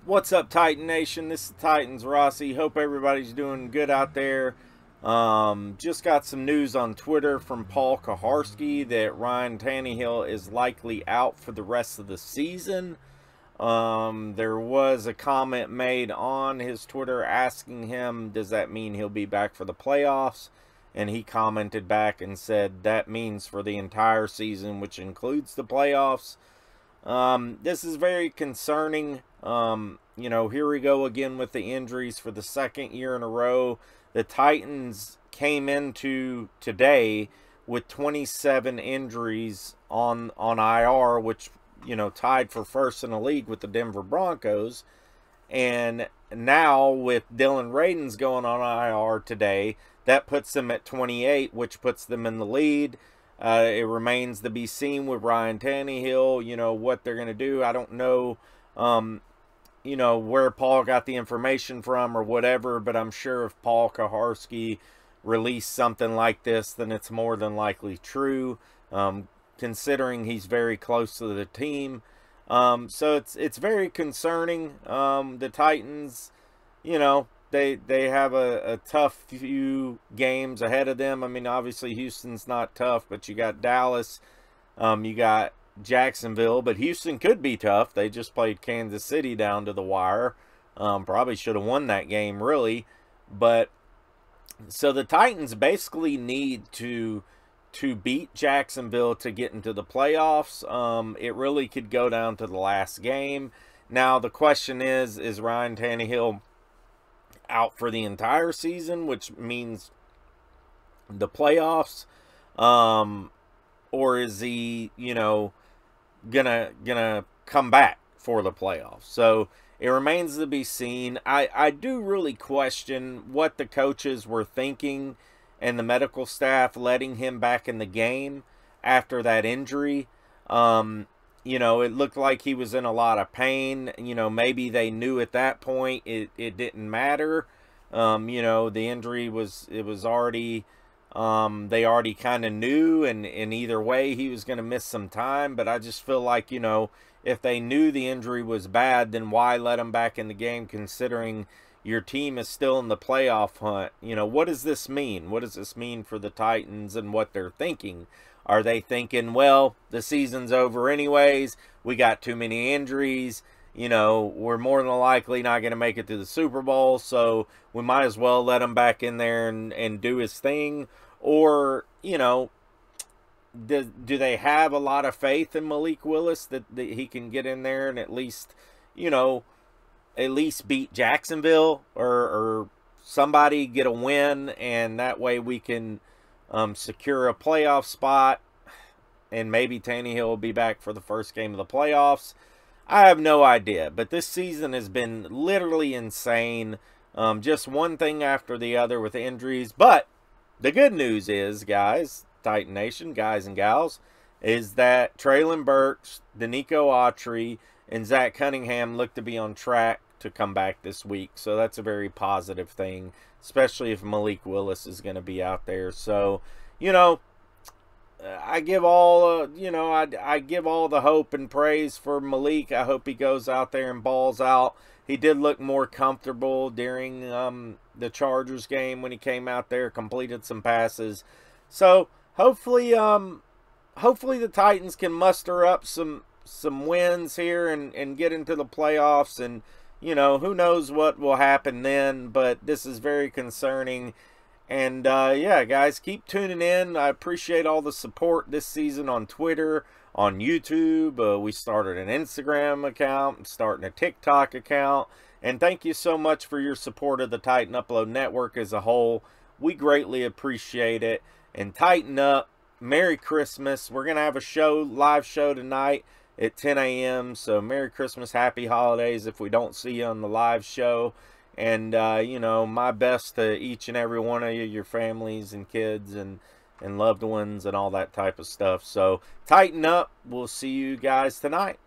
What's up, Titan Nation? This is Titans Rossi. Hope everybody's doing good out there. Just got some news on Twitter from Paul Kaharski that Ryan Tannehill is likely out for the rest of the season. There was a comment made on his Twitter asking him, does that mean he'll be back for the playoffs? And he commented back and said that means for the entire season, which includes the playoffs. This is very concerning. Here we go again with the injuries for the second year in a row. The Titans came into today with 27 injuries on IR, which, tied for first in the league with the Denver Broncos. And now with Dylan Radins going on IR today, that puts them at 28, which puts them in the lead. It remains to be seen with Ryan Tannehill, what they're going to do. I don't know, where Paul got the information from or whatever, but I'm sure if Paul Kaharski released something like this, then it's more than likely true, considering he's very close to the team. So it's very concerning. The Titans, they have a tough few games ahead of them. I mean, obviously Houston's not tough, but you got Dallas, you got Jacksonville, but Houston could be tough. They just played Kansas City down to the wire. Probably should have won that game, really. But so the Titans basically need to beat Jacksonville to get into the playoffs. It really could go down to the last game. Now the question is Ryan Tannehill out for the entire season, which means the playoffs, or is he, gonna come back for the playoffs? So it remains to be seen. I do really question what the coaches were thinking and the medical staff letting him back in the game after that injury. It looked like he was in a lot of pain. Maybe they knew at that point it didn't matter. The injury was already, they already kind of knew, and either way he was going to miss some time. But I just feel like, if they knew the injury was bad, then why let him back in the game, considering your team is still in the playoff hunt? What does this mean? What does this mean for the Titans and what they're thinking? Are they thinking, well, the season's over anyways, we got too many injuries, we're more than likely not going to make it to the Super Bowl, so we might as well let him back in there and do his thing? Or, do they have a lot of faith in Malik Willis that he can get in there and at least beat Jacksonville or somebody get a win, and that way we can secure a playoff spot, and maybe Tannehill will be back for the first game of the playoffs? I have no idea, but this season has been literally insane. Just one thing after the other with injuries. But the good news is, guys, Titan Nation, guys and gals, is that Treylon Burks, Danico Autry, and Zach Cunningham look to be on track to come back this week. So that's a very positive thing, especially if Malik Willis is going to be out there. So, I give all, I give all the hope and praise for Malik. I hope he goes out there and balls out. He did look more comfortable during the Chargers game when he came out there, completed some passes. So hopefully the Titans can muster up some wins here and get into the playoffs. And who knows what will happen then, but this is very concerning. And yeah, guys, keep tuning in. I appreciate all the support this season on Twitter, on YouTube. We started an Instagram account, starting a TikTok account. And thank you so much for your support of the Titan Upload Network as a whole. We greatly appreciate it. And tighten up. Merry Christmas. We're going to have a live show tonight at 10 a.m. So Merry Christmas, Happy Holidays if we don't see you on the live show. And, my best to each and every one of you, your families and kids and loved ones and all that type of stuff. So tighten up. We'll see you guys tonight.